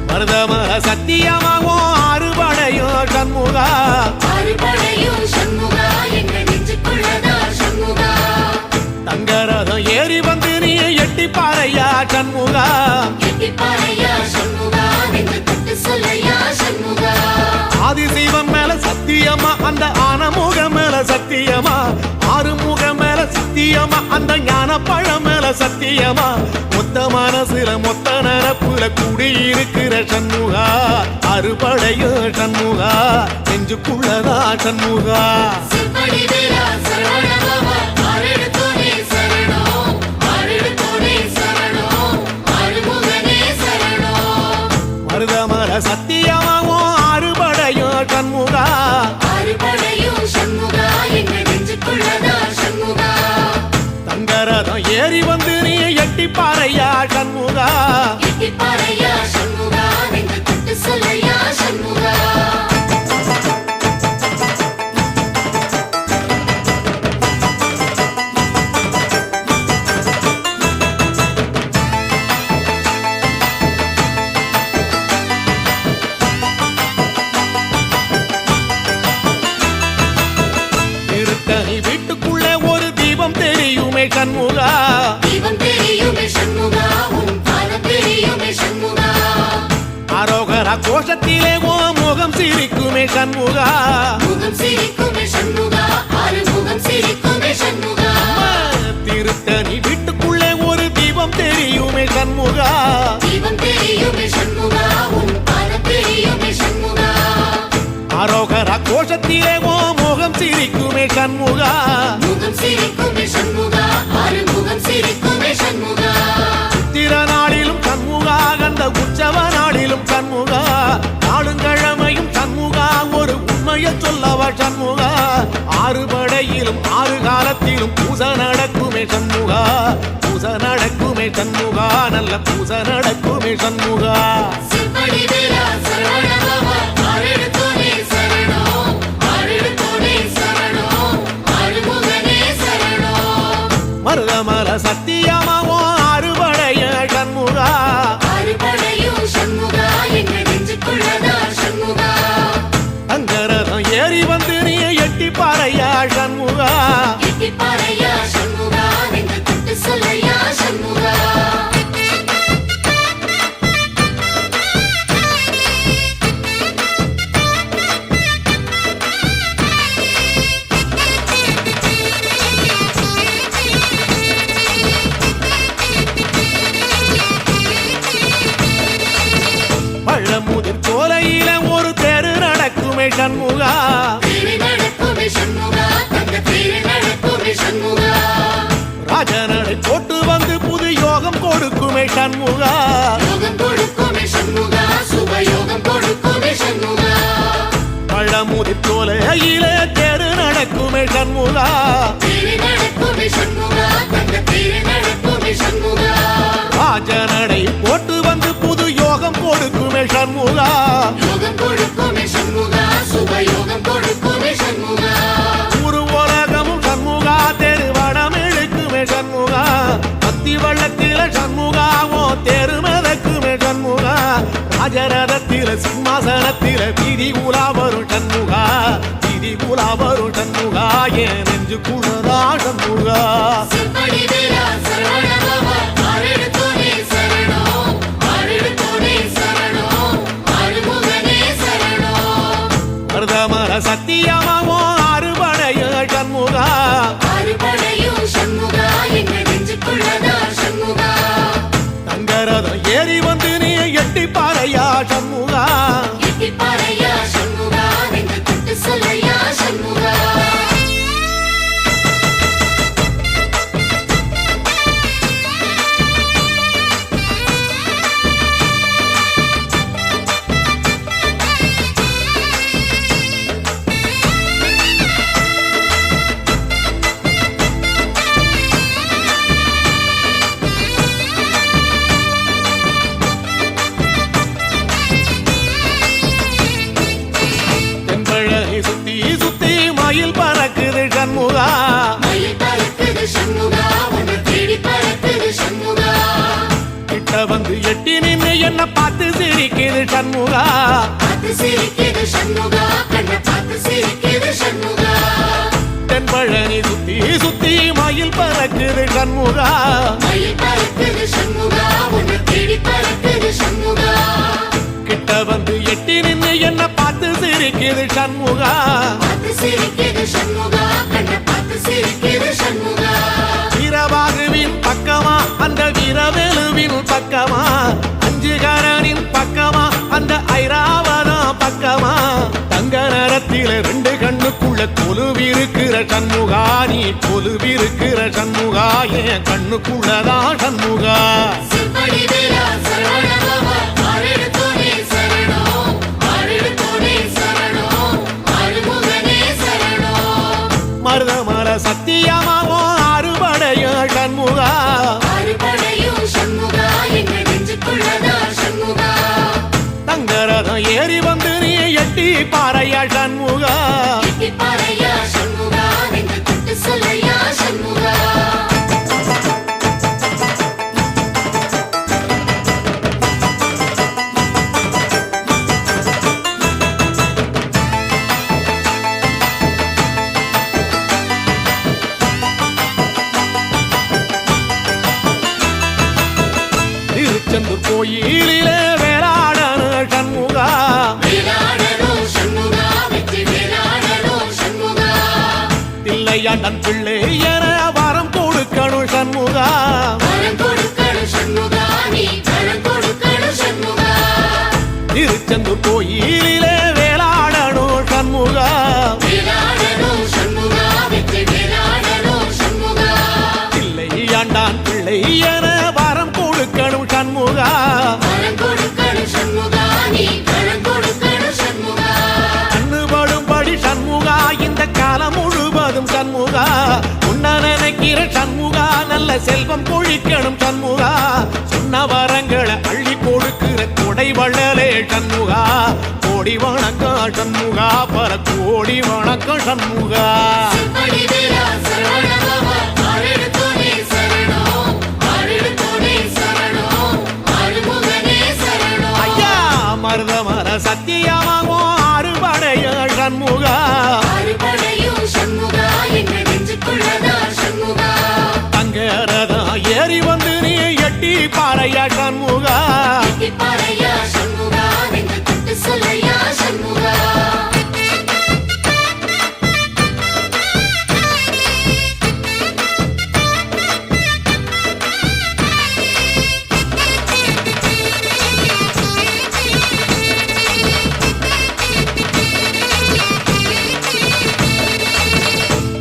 மருதமர சத்தியமாவோ அறுபடையோ சண்முகா தங்கரதம் ஏறி வந்து நீ எட்டி பாறையா சண்முகா ஆதிசைவம் மேல சத்தியமா அந்த ஆனமுகம் மேல சத்தியமா ஆறுமுகம் மேல சத்தியமா அந்த ஞான பழம் மேல சத்தியமா மொத்த மனசுல மொத்த நரப்புல கூடியிருக்கிற சண்முகா அறுபடையோ சண்முகா நெஞ்சுக்குள்ளதா சண்முகா மருதமர சத்தியமாவோ அறுபடையோ சண்முகா தங்கரதம் ஏறி வந்து நீ எட்டி பாறையா சண்முகா திருத்தணி வீட்டுக்குள்ளே ஒரு தீபம் தெரியுமே சண்முகா அரோகரா கோஷத்திலே ஓ முகம் சிரிக்குமே சண்முகா திருத்தணி வீட்டுக்குள்ளே ஒரு தீபம் தெரியுமே சண்முகா அரோகரா கோஷத்திலே ஓ முகம் சிரிக்குமே சண்முகா சித்திர நாளிலும் சண்முகா கந்த உற்சவ நாளிலும் சண்முகா நாடுங்கிழமையும் சண்முகா ஒரு உண்மையை சொல்லவா சண்முகா ஆறுபடையிலும் ஆறு காலத்திலும் பூச நடக்குமே சண்முகா பூச நடக்குமே சண்முகா நல்ல பூச நடக்குமே சண்முகா மருதமர சத்தியமாவோ அறுபடைய சண்முகா தங்கரதம் ஏறி வந்து நீ எட்டி பாறையா சண்முகா பழமுதிர் சோலையில ஒரு தெரு நடக்குமே சண்முகா ராஜனடை போட்டு வந்து புது யோகம் கொடுக்குமே சண்முகா பழமுதிர் சோலையில தெரு நடக்குமே சண்முகா ராஜனடை போட்டு வந்து புது யோகம் கொடுக்குமே சண்முகா ஒரு உலகமும் சண்முகா தெருவடம் இழுக்குமே சண்முகா பத்தி வள்ளத்தில சண்முகாவோ தெரு மதக்குமே சண்முகா ராஜரதத்தில சிம்மாசனத்தில வீதி உலா வரும் சண்முகா வீதி உலா வரும் சண்முகா ஏன் நெஞ்சு குளதா சண்முகா மருதமர சத்தியமாவோ அறுபடைய சண்முகா தங்கரதம் ஏறி வந்து நீ எட்டி பாறையா சண்முகா என்ன பார்த்து சிரிக்குது சண்முகா பார்த்து சிரிக்குது சண்முகா கண்ண பார்த்து சிரிக்குது சண்முகா தென்பழனி சுத்தி சுத்தி மயில் பறக்குது சண்முகா மயில் பறக்குது சண்முகா உன்னை தேடி பறக்குது சண்முகா கிட்ட வந்து எட்டி நின்னு என்ன பார்த்து சிரிக்குது சண்முகா பார்த்து சிரிக்குது சண்முகா கண்ண பார்த்து சிரிக்குது சண்முகா வீரபாகுவின் பக்கமா அந்த வீரவேலுவின் பக்கமா அஞ்சுகரனின் பக்கமா அந்த ஐராவதம் பக்கமா தங்க நேரத்தில ரெண்டு கண்ணுக்குள்ள கொலுவிருக்கிற சண்முகா நீ கொலுவிருக்கிற சண்முகா என் கண்ணுக்குள்ளதான் சண்முகா சிற்படி வேலா சரவணபவா ஆரெடுத்தோனே சரணம் ஆரெடுத்தோனே சரணம் ஆறுமுகனே சரணம் மருதமர சத்தியமாவோ அறுபடைய சண்முகா ஆறுபடையும் சண்முகா எங்க நெஞ்சுக்குள்ளதா சண்முகா தங்கரதம் ஏறி வந்து நீ எட்டி பாறையா சண்முகா எட்டி பாறையா சண்முகா நெஞ்சு தொட்டு சொல்லையா சண்முகா திருச்செந்தூர் கோயிலிலே வேளாடன சண்முகா வேலாடணும் சண்முகா வெற்றி வேலாடணும் சண்முகா தில்லையாண்டன் பிள்ளை என வரம் கொடுக்கணும் சண்முகா வரம் கொடுக்கணும் சண்முகா நீ வரம் கொடுக்கணும் சண்முகா திருச்செந்தூர் கோயிலிலே வேளாடணும் சண்முகா வேலாடணும் சண்முகா வெற்றி வேலாடணும் சண்முகா தில்லையாண்டான் பிள்ளை என வரம் கொடுக்கணும் சண்முகா வரம் கொடுக்கணும் சண்முகா நீ வரம் கொடுக்கணும் சண்முகா கண்ணுபடும்படி சண்முகா இந்த காலம் முழுவதும் சண்முகா உன்ன நினைக்கிற சண்முகா நல்ல செல்வம் கொழிக்கணும் சண்முகா சொன்ன வரங்களை அள்ளி கொடுக்கிற கொடை வள்ளலே சண்முகா கோடி வணக்கம் சண்முகா பல கோடி வணக்கம் சண்முகா சிற்படி வேலா சரவணபவா ஆரெடுத்தோனே சரணம் ஆரெடுத்தோனே சரணம் ஆறுமுகனே சரணம் ஐயா மருதமர சத்தியமாவோ அறுபடைய சண்முகா ஆறுபடையும் சண்முகா எங்க நெஞ்சுக்குள்ளதா சண்முகா தங்கரதம் ஏறி வந்து நீ எட்டி பாறையா சண்முகா எட்டி பாறையா சண்முகா நெஞ்சு தொட்டு சொல்லையா சண்முகா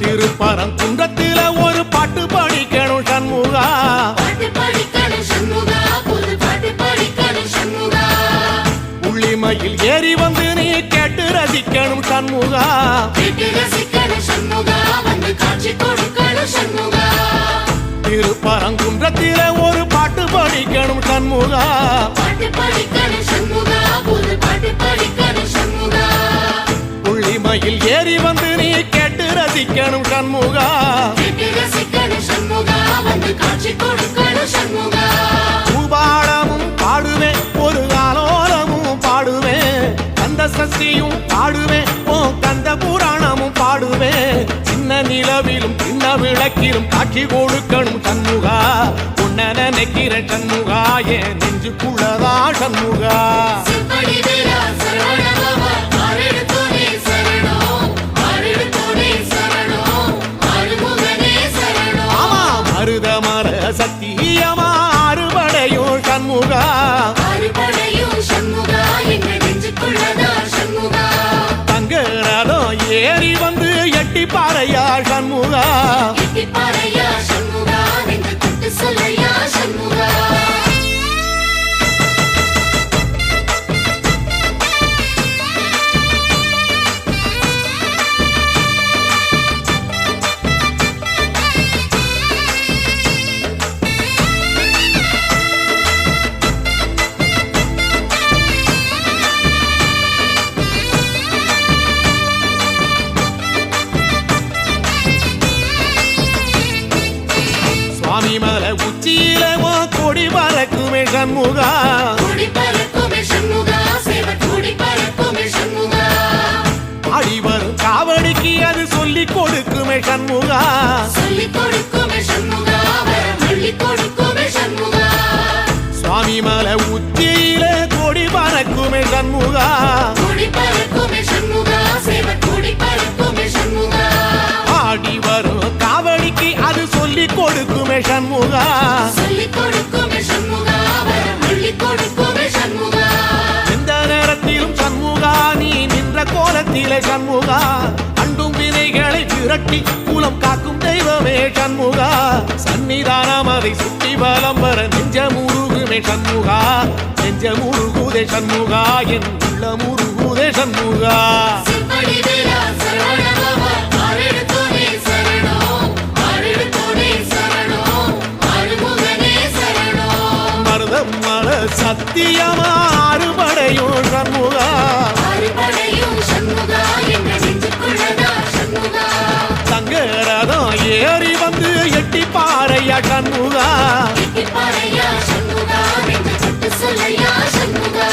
திருப்பரங்குன்றத்தில ஒரு பாட்டு படிக்கணும் சண்முகா பாட்டு படிக்கணும் சண்முகா புது பாட்டு படிக்கணும் சண்முகா உள்ளிமையில் ஏறி வந்து நீ கேட்டு ரசிக்கணும் சண்முகா கேட்டு ரசிக்கணும் சண்முகா வந்து காட்சி கொடுக்கணும் சண்முகா திருப்பரங்குன்றத்தில ஒரு பாட்டு படிக்கணும் சண்முகா பாட்டு படிக்கணும் சண்முகா புது பாட்டு படிக்கணும் சண்முகா உள்ளிமையில் ஏறி வந்து நீ கேட்டு ரசிக்கணும் சண்முகா கேட்டு ரசிக்கணும் சண்முகா வந்து காட்சி கொடுக்கணும் சண்முகா பூபாடமும் பாடுவேன் ஒரு ஆலோலமும் பாடுவேன் கந்த சஷ்டியும் பாடுவேன் ஓ கந்த புராணமும் பாடுவேன் சின்ன நிலவிலும் சின்ன விளக்கிலும் காட்சி கொடுக்கணும் சண்முகா உன்ன நினைக்கிற சண்முகா என் நெஞ்சுக்குள்ளதா சண்முகா சிற்படி வேலா சரவணபவா ஆரெடுத்தோனே சரணம் ஆரெடுத்தோனே சரணம் ஆறுமுகனே சரணம் ஆமா மருதமர சத்தியமா அறுபடையும் சண்முகா ஆறுபடையும் சண்முகா எங்க நெஞ்சுக்குள்ளதா சண்முகா தங்கரதம் ஏறி வந்து எட்டி பாறையா சண்முகா எட்டி பாறையா சண்முகா நெஞ்சு தொட்டு சொல்லையா சண்முகா சுவாமி மலை உச்சியில கொடி பறக்குமே சண்முகா கொடி பறக்குமே சண்முகா கொடி பறக்குமே சண்முகா சேவல் கொடி பறக்குமே சண்முகா ஆடி வரும் காவடிக்கு அது சொல்லி கொடுக்குமே சண்முகா சொல்லிக் கொடுக்குமே சண்முகா வரம் அள்ளிக் கொடுக்குமே சண்முகா எந்த நேரத்திலும் சண்முகா நீ நின்ற கோலத்திலே சண்முகா அண்டும் வினைகளை விரட்டி குலம் காக்கும் தெய்வமே சண்முகா சன்னிதானம் அதை சுற்றி பலம் வர நெஞ்ச முருகுமே சண்முகா நெஞ்ச முருகுதே சண்முகா என் உள்ள முருகுதே சண்முகா சிம்படி வேலா சரவணபவா ஆரெடுத்தோனே சரணம் ஆரெடுத்தோனே சரணம் ஆறுமுகனே சரணம் மருதம் மல சத்தியமா அறுபடையும் சண்முகா அறுபடையும் சண்முகா என்ற நெஞ்சுக்குள்ளதா சண்முகா சங்கரதம் ஏறி வந்து எட்டி பாறையா சண்முகா எட்டிப்பாறையா சண்முகா நெஞ்சு தொட்டு சொல்லையா சண்முகா